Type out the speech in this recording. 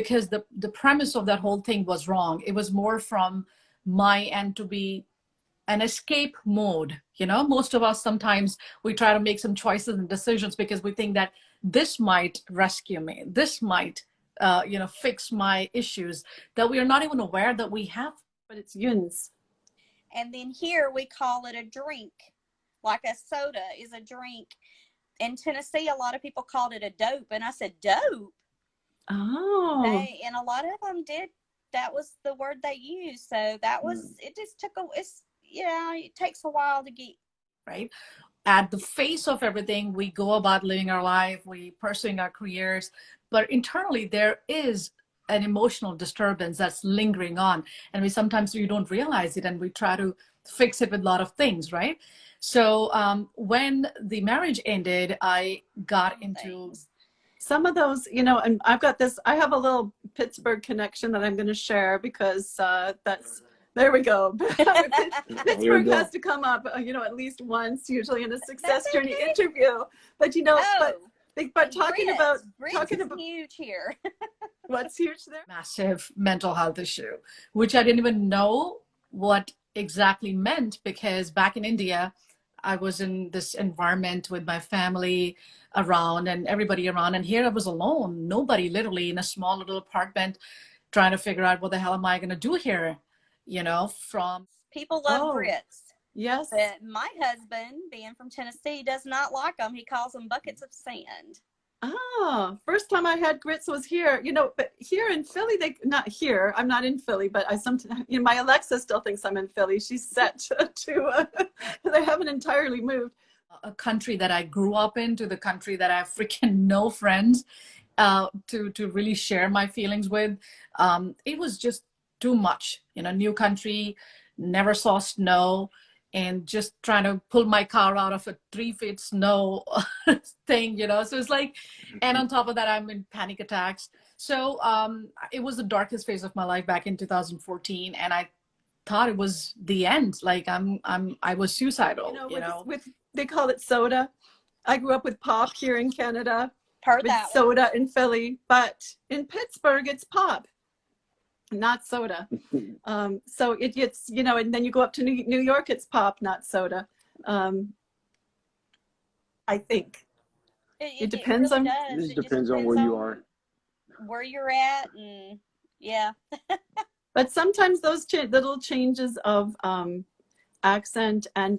because the premise of that whole thing was wrong. It was more from my end to be an escape mode. Most of us, sometimes we try to make some choices and decisions because we think that this might rescue me, this might fix my issues that we are not even aware that we have. But it's yuns. And then here we call it a drink, like a soda is a drink. In Tennessee, a lot of people called it a dope, and I said, dope? Oh. And a lot of them did. That was the word they used. So that was, it just took it takes a while to get. Right. At the face of everything, we go about living our life, we pursuing our careers, but internally there is an emotional disturbance that's lingering on. And sometimes we don't realize it, and we try to fix it with a lot of things, right? So when the marriage ended, I got into some of those, and I have a little Pittsburgh connection that I'm going to share because there we go. Pittsburgh has to come up, at least once, usually in a success journey interview. But but talking about huge here. What's huge there? Massive mental health issue, which I didn't even know what exactly meant, because back in India, I was in this environment with my family around and everybody around, and here I was alone, nobody, literally in a small little apartment, trying to figure out what the hell am I going to do here, from people love grits. Yes. But my husband, being from Tennessee, does not like them. He calls them buckets of sand. Oh, first time I had grits was here, but here in Philly, not here, I'm not in Philly, but I sometimes, my Alexa still thinks I'm in Philly. She's set to they haven't entirely moved. A country that I grew up in to the country that I have freaking no friends to really share my feelings with. It was just too much, new country, never saw snow, and just trying to pull my car out of a 3 feet snow thing, so it's like, and on top of that, I'm in panic attacks. So it was the darkest phase of my life back in 2014, and I thought it was the end. Like I was suicidal. They call it soda. I grew up with pop here in Canada. Heard with that soda one. In Philly, but in Pittsburgh it's pop, not soda. So it's and then you go up to New York, it's pop, not soda. I think it depends really on. It depends on where you are, where you're at, and yeah. But sometimes those little changes of accent and